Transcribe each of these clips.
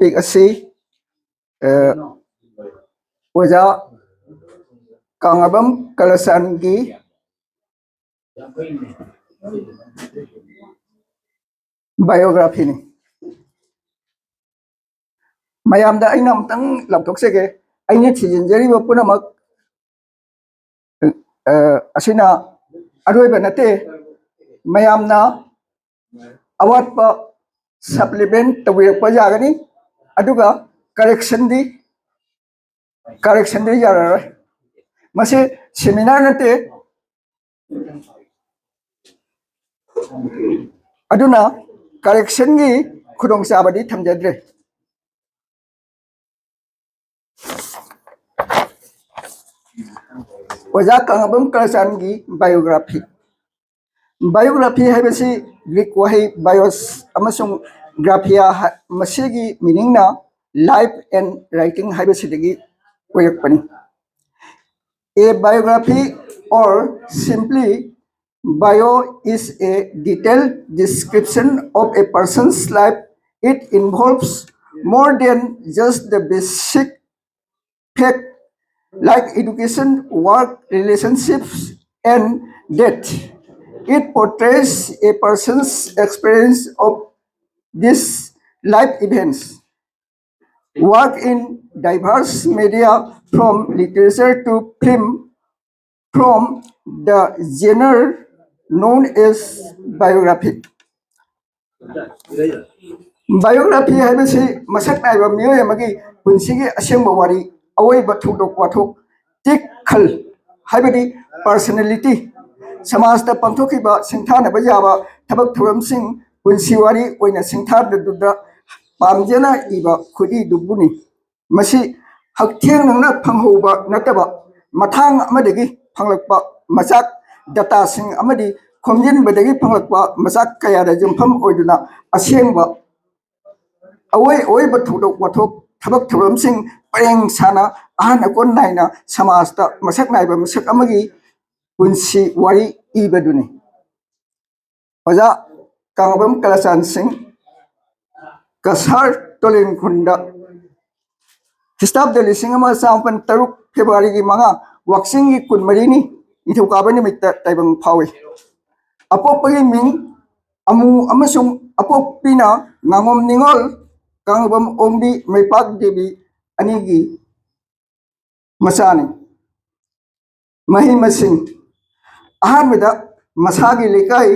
topic asi oja Kangabam Kalasan gi biography ni mayam da aina amtang laptok sege aina thijinjari ba punamak asina aroi banate mayam na awat pa supplement tawir pa jagani aduga correction di yara mase seminar nate aduna correction gi khudong sabadi thamjadre oja Kangabam Kalasan gi biography है बसी Greek वही bios अमसुंग graphia मसीगी meaning ना life and writing है बसी लगी कोयकपनी a biography or simply bio is a detailed description of a person's life. It involves more than just the basic fact like education, work, relationships, and death. It portrays a person's experience of these life events. Work in diverse media from literature to film from the genre known as biography. Biography haibasi masak naiba mioy amagi punsigi asengba wari awai bathudok wathok tik khal haibadi personality समाज दा पंथोखिबा सिंथानबा याबा थबक थुरमसिंग पुनसिवारी ओइना सिंथारदुदा पामजेना इबा खुदी दुबुनी मसी हक्थेंग नंगना फंगहोबा नतबा Mathang अमदगी फंगलकपा मचाक data सिंग अमदी खोमजिन बदगी फंगलकपा मचाक कयादा जुमफम ओइदुना असेंगबा अवै ओइबा थुदोक वथोक थबक थुरमसिंग परेंग साना आहन अकोन नाइना समाज दा मसक नाइबा मसक अमगी पुंसी वारी इबदुनी ओजा Kangabam Kalasan Singh Kasar Tolin Khunda Histab de lising ama sampan taruk February gi manga waxing gi kun marini ithu kabani mitta taibang phawi apopagi ming amu amasung apopina ngangom ningol Kangabam Ombi Maipak Devi anigi masani mahi masing ahmeda masagi lekai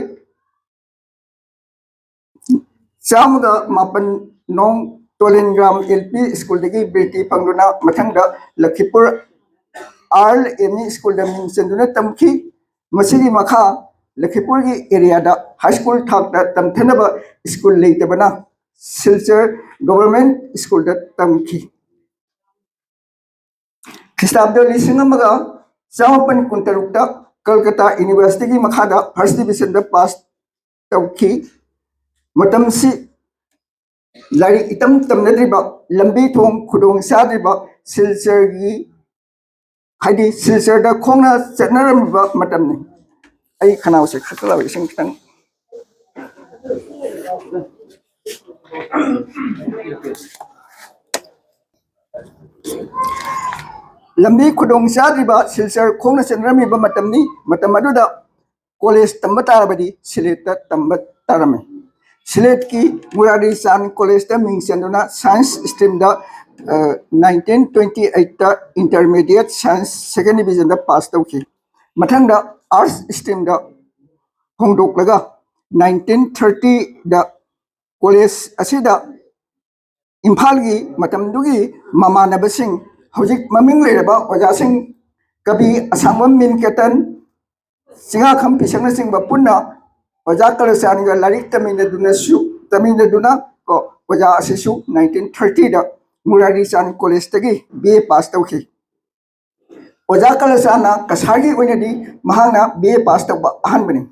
Samuda mapan nong Tolingram LP school degi Briti Pangduna Mathangda Lakhipur RME school da ming senduna tamki masigi makha Lakhipur gi area da high school thak da tamthanaba school leitabana Silchar government school da tamki Kistabda lisingamaga Samapan Kuntarukta Kolkata University gi makha da first division da pass tawki matamsi lari itam tamnadriba lambi thong khudong sadriba Silchar gi haidi Silchar da khongna chatnaramba matamni ai khanau se khatlaw ising tang lambi khudong sadriba Silchar khongna chatnaramiba matamni matamaduda college tamba tarabadi Sileta tamba tarame Silet ki Murari San College da Mingsenduna Science Stream da 1928 da Intermediate Science Second Division da pass tawki mathang da Arts Stream da hongdok laga 1930 da College asida Imphal gi matamdugi mamanabasing hojik maming leiraba ojasing kabi asangwam min ketan singa kham pisangna singba punna Oja Kalasan ga larik tamina ko oja asisu 1930 da Murari San College tagi BA pass tawki Oja Kalasan na kasagi oinadi mahangna BA pass tawba ahanbani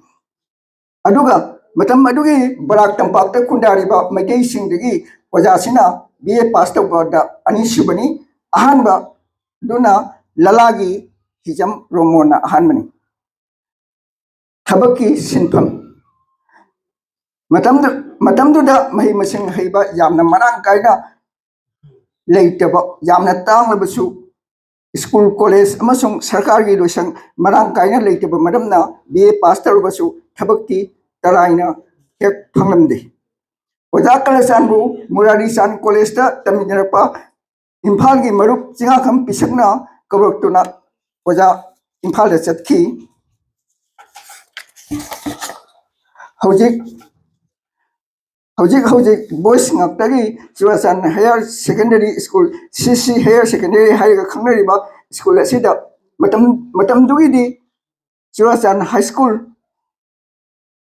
aduga matam adugi barak tampakta kundariba maitei singdagi oja sina BA pass tawba da anisubani ahanba duna lalagi hijam romona ahanbani thabaki sinpham Matamduda mahi masing haiba yamna marang kaina लेटब यामना तांगलबसु school college अमसुंग सरकार की Loisang Marang कायना लेटब मरमना BA पास तरुबसु थबक्ति तराइना हेक फंगलमदे ओजा कलसानबु मुरारी सान college तमिनरपा Imphal की मरुप चिंगाखम पिसकना कवरक्तुना ओजा इम्फाल चतखी हौजिक हौजिक हौजिक boys ngakdagi Churasan Higher Secondary School CC Higher Secondary haiga khangnariba school asida matam dugidi Churasan High School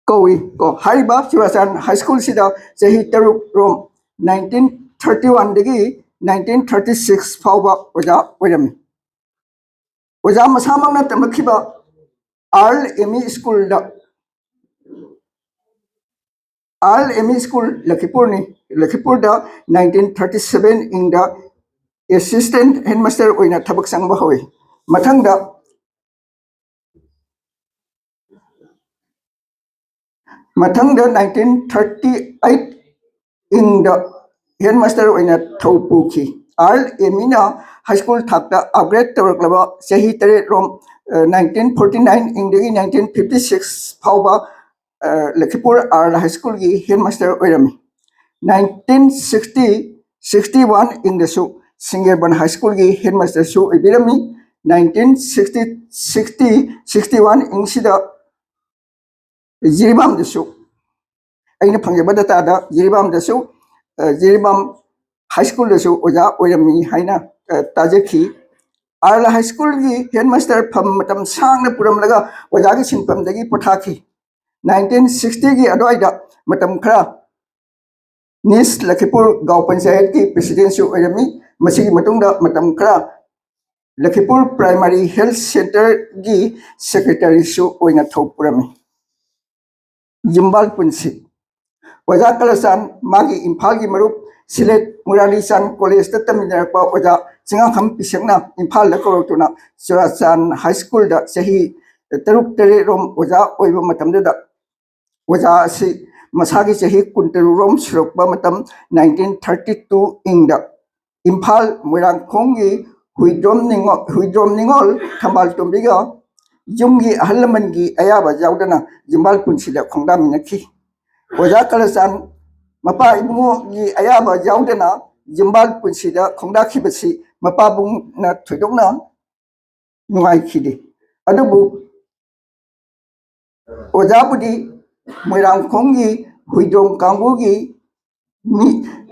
kowi ko haiba Churasan High School sida chahi taruk rom 1931 dagi 1936 fauba oja oirami oja masamangna tamakhiba Earl ME School da Earl ME School Lakhipur ni Lakhipur da 1937 in the assistant headmaster oina thabak sangba hoy mathang da 1938 in the headmaster oina thaupuki Earl ME na high school thakta upgrade tawraklaba chahi tare rom 1949 in the 1956 phauba Lakhipur Earl High School ki headmaster oirami 1961 in the su Singerban High School ki headmaster su ibirami 1961 in sida Jiribam the su aina phangeba data da Jiribam the su Jiribam High School the su oja oirami haina tajaki Earl High School ki headmaster pham matam sangna puramlaga oja ki sinpam dagi pothaki 1960 की अदवाइदा मतम खरा निस लखीपुर गांव पंचायत की president सु ओइरमी मसिगी मतुंगदा मतम खरा Lakhipur primary health centre की सेक्रेटरी सु ओइना थोपुरमी जिम्बाल पुंसी ओजा कलसान मागी इम्फाल की मरुप सिलेट मुरारी सान कॉलेज तमिनरपा ओजा चिंगाखम पिसकना इम्फाल लकोरतुना चुराचान हाई स्कूल दा सही तरुक तरे रोम ओजा ओइबा मतमदा ओजा से मसागी चाही कुंतरुरोम सुरकबा मतम 1932 इंग द इम्फाल मोइरांगखोंगी हुइद्रोम निंगोल थंबाल टोम्बिगा युमगी अहलमनगी अयाबा यावदना जिम्बाल पुंसिदा खोंदामिनखी ओजा कलसान मपा इबुंगोगी अयाबा यावदना जिम्बाल पुंसिदा खोंदाखिबसी मपा बुंगना थुइदोंना नुआइखिदे अदुबु ओजाबुदी मोइरांगखोंगी हुइद्रोम कांगुगी मी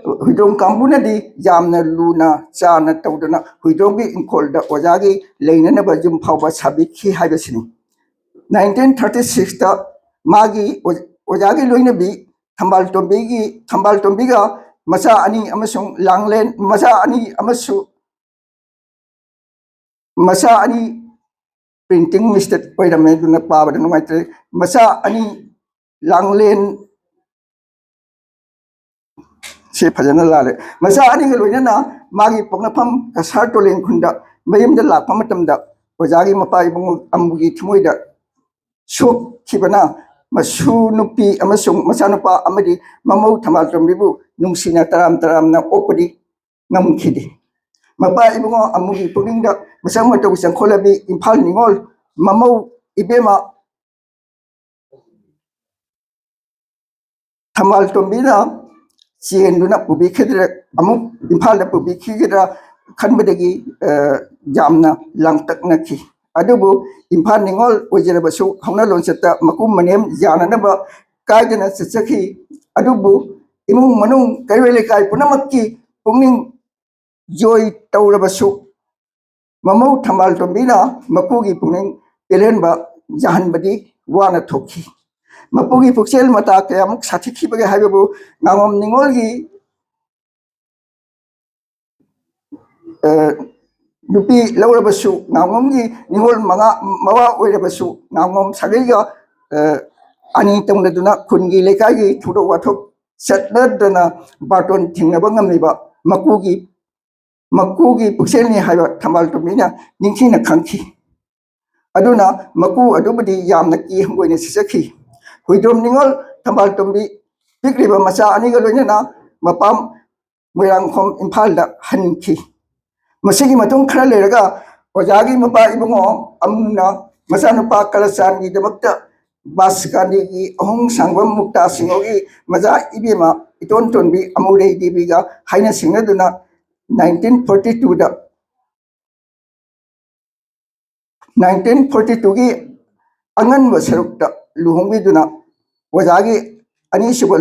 हुइद्रोम कांगुनदी जामना लूना चाना तौदना हुइद्रोमगी इंखोलदा ओजागी लेननबा जुम फावबा साबिखी हाइबसिनी 1936 ता मागी ओजागी लोइनबी थंबाल टोम्बिगा मचा अनि अमसुंग लांगलेन मचा अनि प्रिंटिंग मिस्टेक ओइरमे दुना पाबदा नुमाइत्रे मचा अनि लांगलेन से फजना लाले मचा अनि लोइना मागी पोंगनाफम कसार टोलें खुंदा मयमदा लापा मतमदा ओजागी मपाई बुंग अम्बुगी थिमोइदा शोक खिबना मसु नुपी अमसुंग मचा नुपा अमदी ममौ थमाल टोम्बिबु नुंसिना तराम ओपदी ngमखिदि मपा इबुंग अम्बुगी पुनिंगदा मसंग मतौ संखोलाबी इम्फाल निंगोल ममौ इबेमा थमाल टोम्बिना चेंदुना पुबिखिद्रे अमुक इम्फाल पुबिखिगिद्रा खनबदगी जामना लांगतकनखी अदुबु इम्फाल निंगोल ओइजरबसु हौना लोनसता मकुम मनेम जाननबा कायदना चचखी अदुबु इमुंग मनुंग कैवेले काय पुनमक्की पुंगनिंग जोय तौरबसु ममौ थमाल टोम्बिना मकुगी पुंगनिंग पेलेनबा जहनबदी वाना थोखी मपुगी पुक्सेल मता कयामुक साथिखिबगे हाइबबु नांगम निंगोलगी नुपी लौरबसु नांगमगी निंगोल मवा ओइरबसु नांगम सागैगा अनि तंगदुना खुनगी लेकागी थुडो वाथोक सतदना बाटोन थिंगनबा ngamiba मकुगी पुक्सेलनि हाइबा थमाल टोम्बिना निंखिना खंखी अदुना मकु अदुबदी यामना की हंगोइने सिसखी हुइद्रोम निंगोल थंबाल टोम्बी पिकरिबा मचा अनिगा लोइना मपाम Moirangkhom Imphalda hanki masigi matung khara lerega ojagi mapa ibungo amna masanupa kalasan gi demakta baskani gi ahong sangwam mukta singogi maja ibima iton tonbi amurei dibiga haina singaduna 1942 da 1942 gi angan wasarukta luhongbiduna ojagi anisuba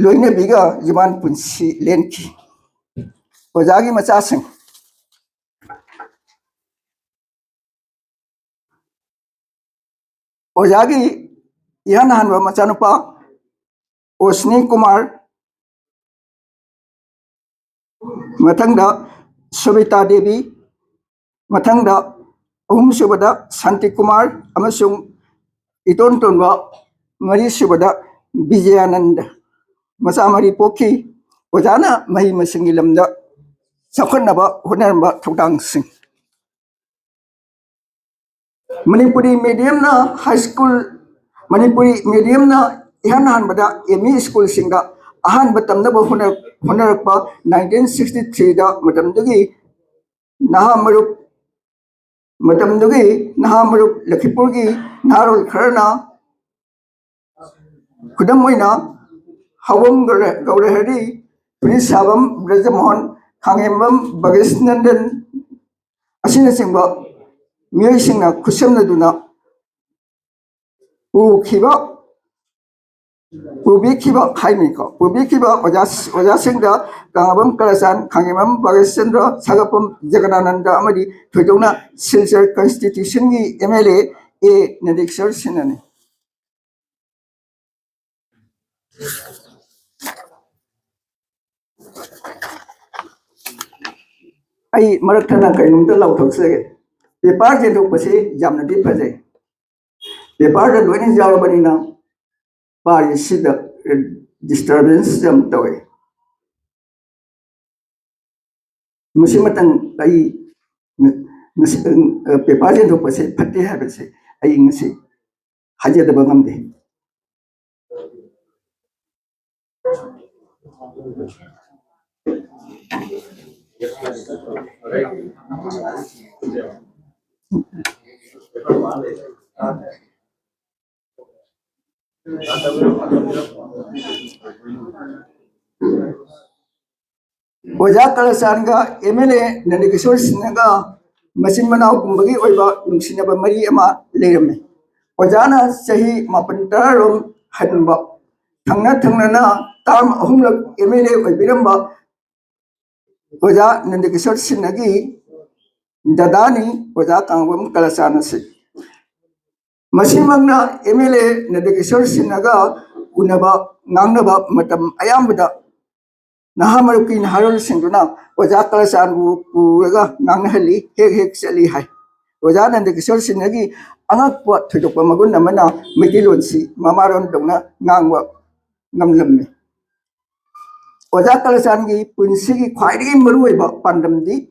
loinabiga jiman punsi lenki ojagi machasing ojagi ihan hanwa machanupa Osni Kumar mathangda Subita Devi mathangda ahum subada Santi Kumar amasung iton tonba mari subada Vijayananda macha mari pokhi ojana mahi masingi lamda sakhanaba honarba thudang sing Manipuri medium na high school Manipuri medium na ihan hanbada ME school singa ahan batamnaba honarakpa 1963 da matamdagi naha marup Lakhipurgi naharol kharana khudam oina Hawam Gaurahari Pulisabam Brajamohan Khangembam Bagesnandan asina singba miyoi singna khusemnaduna Ubikhiba haimiko Ubikhiba Ojasingda Kangabam Kalasan Khangembam Bageschandra Sagapam Jagadananda amadi thoidona Silchar Constitution gi MLA A Nadiksar Sinani ai marathana kainumta lauthokse paper jendo pase jamna di phajai paper da loina jawrabani na pari sida disturbance jam tawe musimatang ai paper jendo pase phatte habase ai ngasi hajada bangamde Oja Kalasanga MLA Nandikishore Sinaga Masin Manau Kumbagi Oiba Nungsinaba Mari Ama Lerame Ojana Sahi Mapantarum Hanba Tangna Tam Humla MLA Oibiramba Oja Nandikishore Sinagi Dadani Oja Kangwam Kalasanasi Masimagna MLA Nandikishore Sinaga Unaba Nangnaba Matam Ayambada Nahamaruki Naharol Singuna Oja Kalasan Puraga Nanghali Hek Sali Hai Oja Nandikishore Sinagi Angakwa Thudopa Magun Namana Mikilonsi Mamaron Dona Nangwa Namlami Oja Kalasangi Punsigi Kwairi Maruiba Pandamdi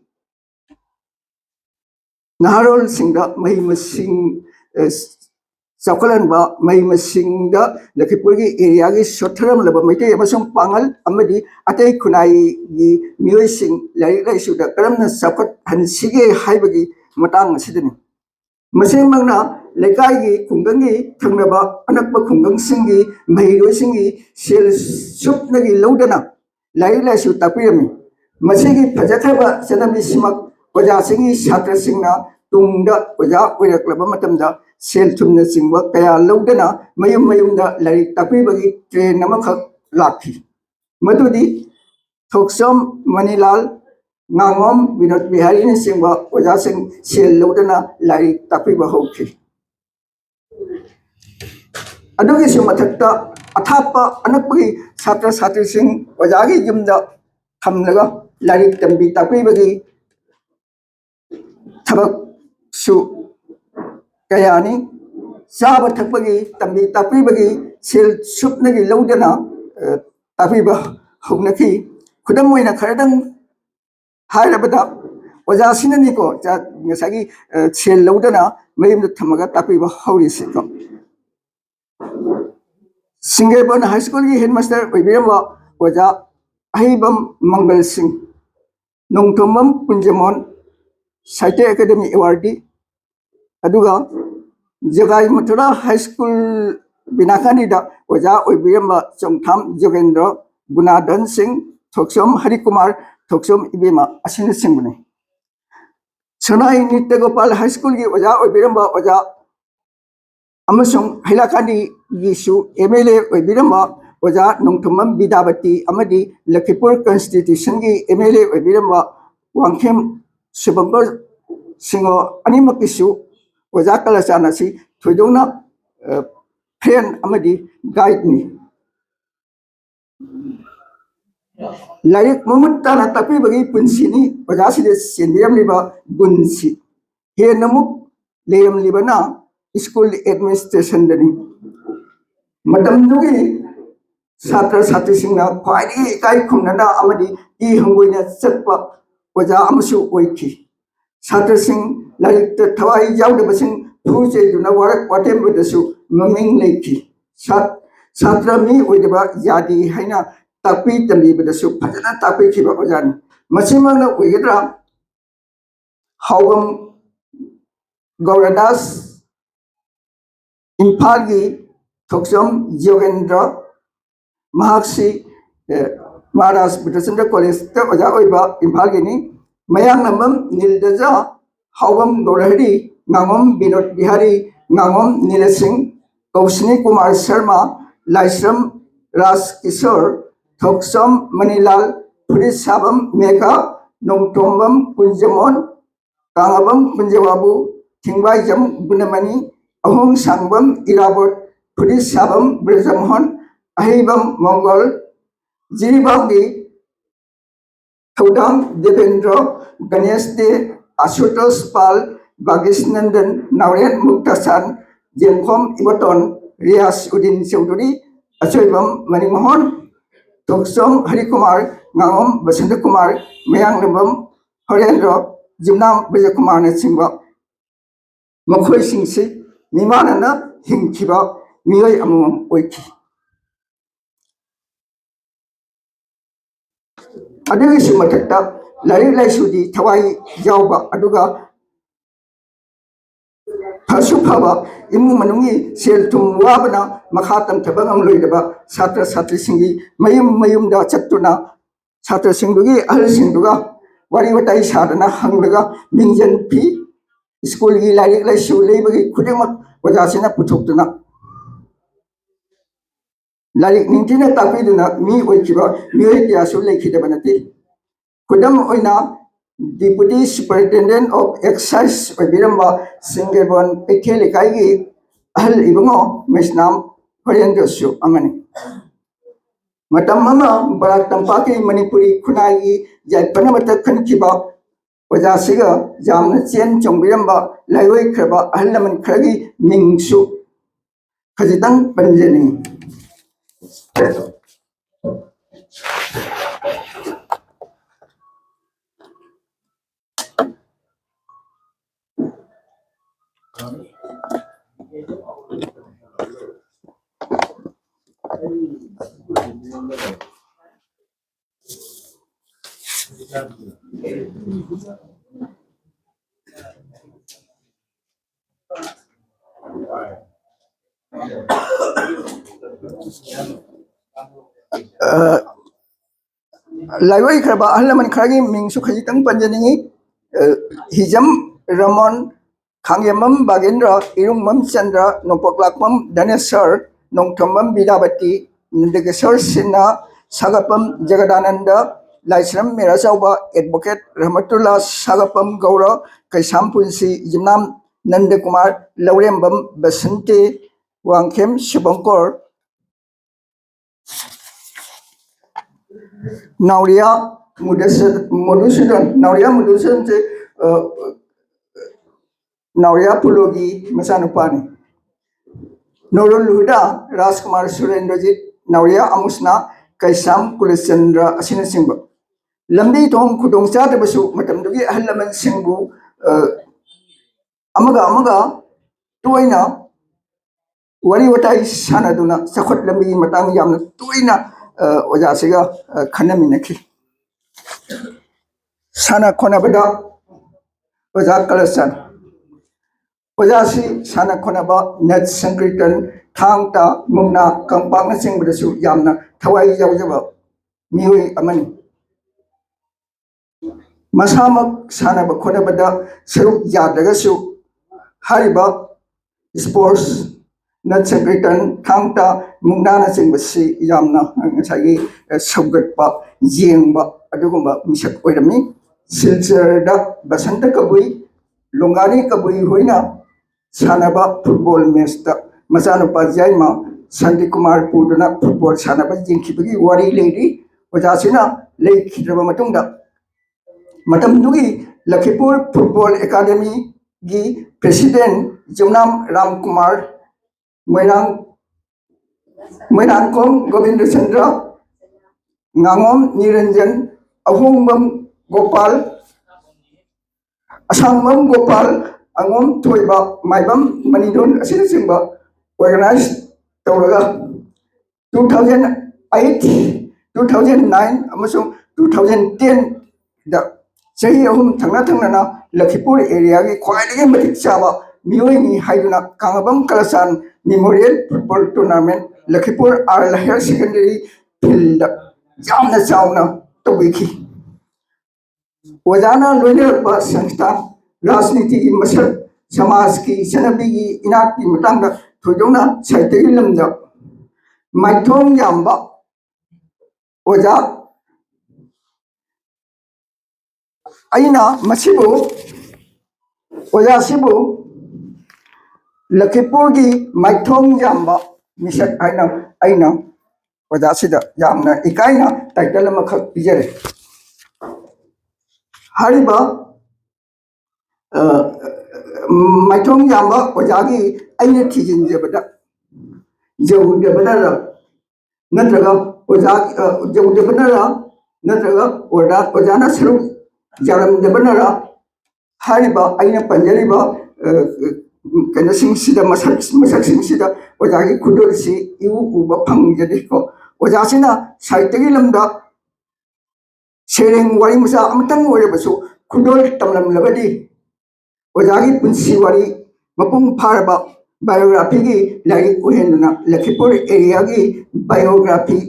Naharol Singda Mahimasing Saukalanba Mahimasingda Lakipurgi area gi Sotharam Laba Mite Amasung Pangal Amadi Atei Kunai gi Muising Lai Suda Karamna Sakat Hansige Haibagi Matang Sidney Masing Magna Lekai Kungangi Tangnaba Anakba Kungang Singi Mahiro Singi Sil Supnagi Lodana Lai Su Tapirami Masigi Pajataba Sanami Simak Oja Singi Satra Singna Tungda Oja Uyaklaba Matamda Sel Tumna Singwa Kaya Lodana Mayumda Lai Tapibagi Train Namakak Laki Madudi Toksam Manilal Nangom Vinod Bihari Singwa Oja Sing Sel Lodana Lai Tapiba Hoki Adugi Sumatakta Atapa Anapagi Satra Satri Sing Ojagi Jumda Hamlaga Lai Tambi Tapibagi Tabak Su Kayani Saba Tapagi Tambi Tapibagi Sil Supnagi Lodana Tapiba Honaki Kudamoina Karadang Hairabada Oja Sinaniko Nasagi Sil Lodana Mayim the Tamaga Tapiba Holy Siko Singapore High School headmaster Oibirama Oja अहिबम Mangal Singh नोंथोमम पुंजमोन साहित्य academy awardee अदुगा जगाई Mathura high school बिनाकानीदा ओजा ओइबिरम चोंगथाम जोगेंद्र गुनाधन सिंह थोक्सोम हरिकुमार थोक्सोम इबेमा असिन सिंहने सनाई नित्य Gopal high school की ओजा ओइबिरम ओजा अमसुंग हैलाकानी गिसु MLA ओइबिरम ओजा नोंथोमम Vidyavati अमदी Lakhipur constitution की MLA ओइबिरम Wangkhem सुबंकर Singh अनिमकिसु ओजा कलाचान असि थोइदोंना फ्रेंड अमदी गाइड नि लाइक ममुत ताना तापीबगी पुंसिनी ओजा सिदे सेंदियमलिबा गुनसि हे नमुक लेयमलिबना स्कूल एडमिनिस्ट्रेशन दनी मतमदुगी छात्र छात्री सिंगना ख्वाइदी इकाई खुमनना अमदी ई हंगोइना चटपा ओजा अमसु ओइखि छात्र सिंह लाइक थवाई यावदबसिंग फुचे दुना वारक वाटेम बदसु ममिंग लेखि छात्र मी ओइदबा यादी हैना तापी तमी बदसु फजना तापी खिबा ओजानी मसिमंगना ओइगद्रा हावम गौरदास इम्फाल की थोक्सोम जोगेंद्र महाक्षी महाराज बिटचंद्र कॉलेज ओजा ओइबा इम्फाल की मयांग नमम नीलदजा हावम गौरहरी नामम विनोद बिहारी नामम नील सिंह कौशनी कुमार शर्मा लाइश्रम राज किशोर थोक्सोम मनीलाल फुरी साबम मेघा नोंथोमम कुंजमोन कांगबम कुंजवाबू थिंगबाइजम गुनमणि अहोंग सांगबम इराबोट फुरी साबम ब्रजमोहन अहिबम मंगल जिरिबांगी थौदाम देवेंद्र गणेश दे आशुतोष पाल बागेश नंदन नावरेन मुक्तासान जेमखम इबटन रियाज उद्दीन चौधरी अचोइबम मणिमोहन थोक्सोम हरिकुमार गांगम बसंत कुमार मयांगनबम हरेंद्र जिमनाम विजय कुमार ने सिंह मखोई सिंह मिमानना हिंखिबा मियोय अमम ओइखि अदुगिसु मथक्ता लाइक लाइसुदी थवाई यावबा अदुगा फसु फबा इमु मनुंगी सेल तुम वाबना मखा तमथबा ngam छात्र छात्री सिंगी मयुम मयुमदा चत्तुना छात्र सिंगुगी अहल सिंगुगा वारी वटाई सादना हंगलगा मिंजन फी स्कूल की लाइक लाइसु लेबगी खुदेमक वजासिना पुथोक्तुना लाइक निंटिना तापीदुना मी ओइखिबा मियोय कियासु लेखिदबा नति खुदम ओइना डिप्यूटी सुपरिटेंडेंट ऑफ एक्साइज ओइबिरम्बा सिंगेबन पेखे लेखाई अहल इबंगो मेसनाम हरेंद्रसु अमनि मतम बराक तंपाकी मणिपुरी खुनाई जायपनमत खनखिबा ओजासिगा जामना चेन चोंबिरम्बा लाइवै खरबा अहल लमन खरगी मिंगसु खजितंग पंजनी लाइवै खरबा अहल लमन खरगी मिंगसु खजितंग पंजनी हिजम रमन खांगेमम बागेंद्र इरुंगमम चंद्र नोपकलाकमम धनेश्वर नोंथोमम विद्यावती नंदकेश्वर सिन्हा सागपम जगदानंद लाइश्रम मेराचाउबा एडवोकेट रहमतुल्ला सागपम गौर कैसाम पुंसी जिमनाम नंद कुमार लौरेंबम बसंती वांगखेम शुभंकर नावरिया मधुसूदन नावरिया मधुसूदन से नावरिया पुलोगी मचानुपानी नोरुल हुदा राजकुमार सुरेंद्रजीत नावरिया अमुसना कैसाम कुलचंद्र असिन सिंह लंबी थोंग खुदोंग चादबसु मतमदुगी अहल लमन सिंहबु अमगा तोइना वरी वटाई सानादुना सखत लंबी मतंग यामना तोइना ओजा सिगा खनमिनखी साना खोनाबदा ओजा कलसन ओजा सी साना खोनाबा नेट संकीर्तन थांगता मुंगना कंपांग सिंगबदसु यामना थवाई यावजबा मिहुई अमनी मसामक सानब खोनाबदा सरुक यादगसु हारिबा स्पोर्ट्स नट संकीर्तन थांगता मुंगना सिंगबसी यामना ngसागी सौगटपा येंगबा अदुगुंबा मिसक ओइरमी सिलचरदा बसंत कबुई लोंगारी कबुई होइना सानबा फुटबॉल मैच ता मचानुपा जाइमा संदीप कुमार पुदुना फुटबॉल सानबा जिंखिबगी वारी लेरी ओजासिना लेखिद्रबा मतुंगदा मतमदुगी लखीपुर फुटबॉल एकेडमी की प्रेसिडेंट जुमनाम राम कुमार मैनांकोम गोविंद चंद्र नांगोम निरंजन अहोंगबम गोपाल असंगबम गोपाल अंगोम थोइबा माइबम मनिदोन असिनसिंबा ऑर्गेनाइज तौरगा 2008 2009 अमसुंग 2010 दा चही अहुम थंगना थंगना लखीपुर एरिया की ख्वाइदगी मतिक चाबा मियोइनी हाइदुना Kangbam Kalsan memorial football tournament Lakhipur R higher secondary field यामना चावना तौबिखी ओजाना लोइनरबा संस्थान राजनीति की मसक समाज की चनबी की इनाक की मतंग थोइदोना साहित्य लमदा माइथोंग यामबा ओजा अइना मसिबु ओजासिबु लखीपुर की माइथोंग यामबा मिसक आइना अइना ओजासिदा यामना इकाइना टाइटल अमखक पिजरे हारिबा माइथोंग यामबा ओजागी अइना थिजिनजबदा जौदबदा नत्रगा ओजा जौदबदा नत्रगा ओजाना सरू यारमदबनरा हारिबा अइना पंजरिबा कनसिंगसिदा मसकसिंगसिदा ओजागी खुदोलसी इउ उबा फंगजदिको ओजासिना साहित्यगी लमदा सेरेंग वारी मसा अमतंग ओरेबसु खुदोल तमलमलबदी ओजागी पुंसी वारी मपुंग फारबा बायोग्राफी की लाइक उहेंदुना लखीपुर एरिया की बायोग्राफी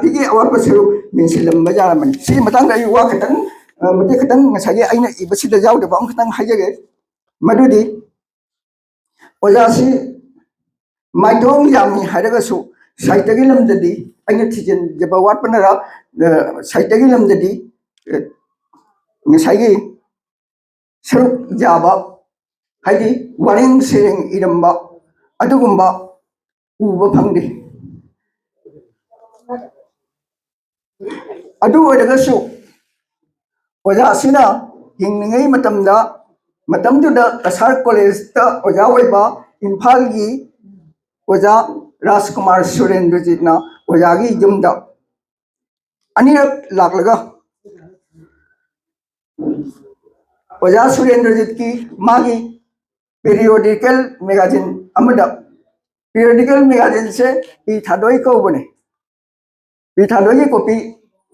की अवाप सरू मिनसिलम बजारमन सी मतंग आई वा खतंग मते खतंग ngsaye aina ibasida jawdaba am खतंग हाइजगे मदुदी ओजासी माइथोंग Yamini हाइरगसु साहित्यगी लमददी aina थिजन जब वाटपनरा साहित्यगी लमददी ngsaye सरू जाबा हाइदी वारिंग सेरेंग इरंबा अदुगुंबा उबा फंगदे अदु ओरगसु ओजासिना हिंगनिंगै मतमदुदा कसार कॉलेज ता ओजा ओइबा इम्फाल की ओजा राजकुमार सुरेंद्रजीतना ओजागी जुमदा अनिरक लागलगा ओजा सुरेंद्रजीत की मागी पीरियोडिकल मैगजीन पीरियोडिकल मैगजीन से पी थादोई कौबने पी थादोई की कॉपी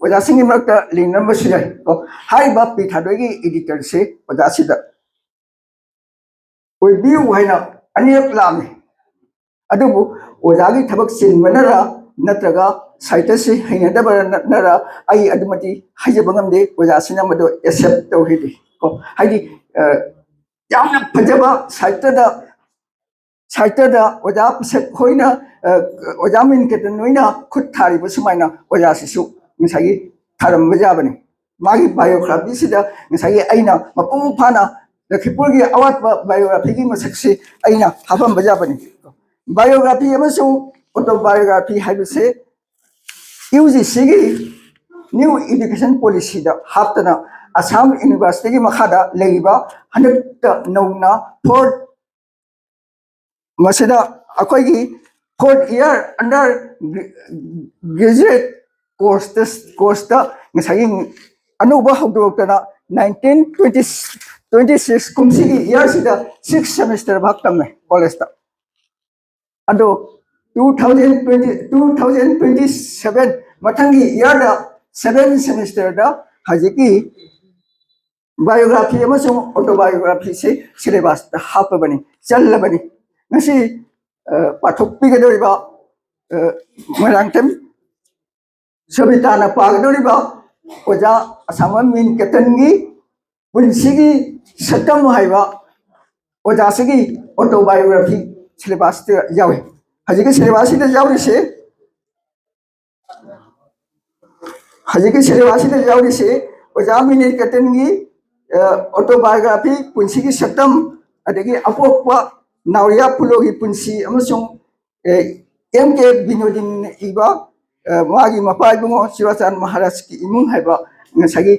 ओजा सिंह मरक्ता लिंगनबसु याय को हाइबा पी थादोई की एडिटर से ओजा सिदा ओइ बिउ हाइना अनिरक लामे अदुबु ओजागी थबक सिनबनरा नत्रगा साहित्य से हैनदबनरा आई अदुमति हाइजबंगमदे ओजा सिना मदो एक्सेप्ट तौहिदि को हाइदि यामना फजबा साहित्यदा ओजा पिसक होइना ओजा मिन केतन नोइना खुद थारिबो सुमाइना ओजा सिसु ngsayi थारम बजाबने मागी बायोग्राफी सिदा ngsayi aina मपुंग फाना लखीपुर की अवात बायोग्राफी की मसक्से aina हाफम बजाबने बायोग्राफी अमसुंग ऑटोबायोग्राफी हाइबसे यूजीसी की न्यू एजुकेशन पॉलिसी दा हापतना असम यूनिवर्सिटी की मखादा लेबा हंडक नौना फोर्थ मसदा अखोगी fourth year undergraduate course दा ngsayi anuba hawdokana 1926 kumsigi year sida 6 semester bhak tamme college ta ado 2027 mathangi year da 7 semester da hajiki biography amasung autobiography se syllabus da hapabani challabani ngasi pathok pigadoriba marangtem sabitana pagadoriba oja asama min ketangi punsigi satam haiba oja sigi autobiography syllabus da yawe hajiki syllabus da yawe se hajiki syllabus da yawe se oja min ketangi autobiography punsigi satam adagi apokwa nauria pulogi punsi amasung MK Binodin iba magi mapai bungo Sirachan Maharaj ki imung haiba ngasagi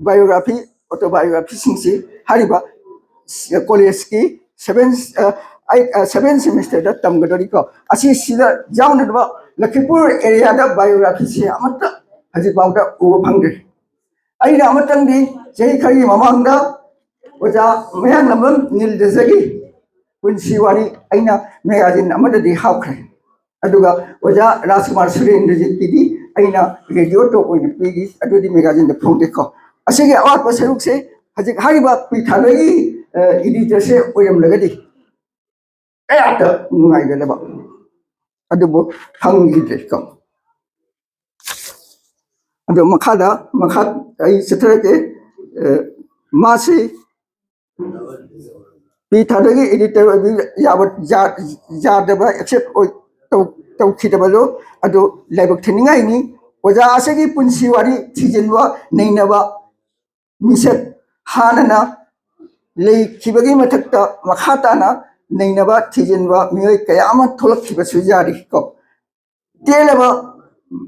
biography autobiography singsi hariba college ki 7 semester da tamgadori ko asi sida jauna ba Lakhimpur area da biography se amata haji bauda uba phangde aina amatang di jai khari mamangda oja mayang lamam nil desagi punsi wari aina magazine amada di hawkhre aduga oja Rajkumar Surendra pidi aina radio to oina pigi adudi magazine da phongde ko asige awat pasaruk se haji hariba pithalai editor se oyam lagadi ayata ngai gele ba adubo phangi de ko adu makhada makhat ai setrake masi pithalai editor yabat jadaba accept taukhidabalo adu laibak thiningai ni oja asagi punsi wari thijinwa neinaba misat hanana lei khibagi mathakta makhatana neinaba thijinwa mioi kayama tholakhiba sujari ko telaba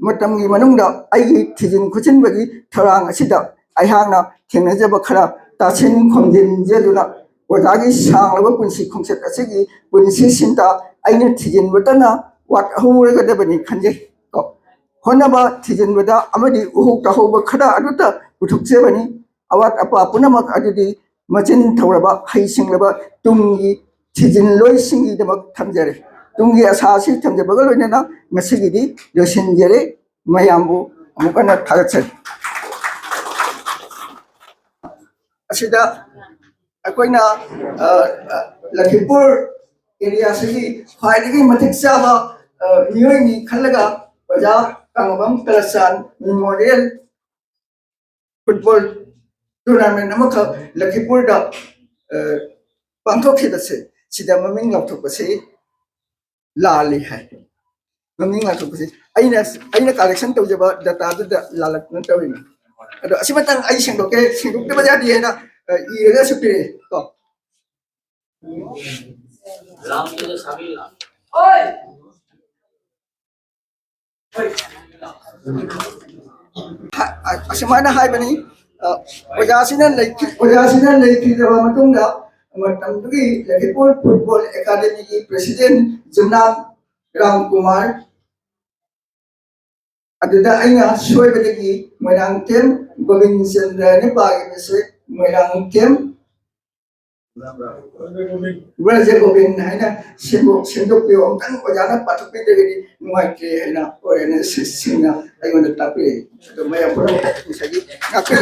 matamgi manungda ai thijin khuchinbagi tharang asida aihangna thengnajaba khara tasin khomjin jeduna ojagi sanglaba punsi khongset asigi punsi sinta aina thijin batana wat huraga dabani khanje ko honaba thijin bada amadi uhu tahoba khada aduta puthukjebani awat apa punamak adudi machin thawraba haisinglaba tungi thijin loi singi damak thamjare tungi asasi thamjabaga loinana ngasigidi yosinjare mayambu amukana thagatsai asida akoina Lakhimpur area sigi khwaidagi mathik chaba mioi ni khalaga oja kangabam Kalasan Memorial football tournament amaka Lakhimpur da pangthokkhidase sida maming lauthokpase lali hai maming lauthokpase aina correction tawjaba data da lalakna tawini ado asimatang ai sengdoke sengdokte bajadi na iraga supire ko oi asimana hai bani ojasina leiki jaba matungda matamgi Lakhimpur football academy ki president Junam Ramkumar aduda aina soibadagi Moirang Tem Govind Chandra ne bagi se Moirang Tem Braja Govind haina sendok pio tang ojana pathukpi degedi nuaike haina orena sisina aigona tapi to maya pura sagi ngape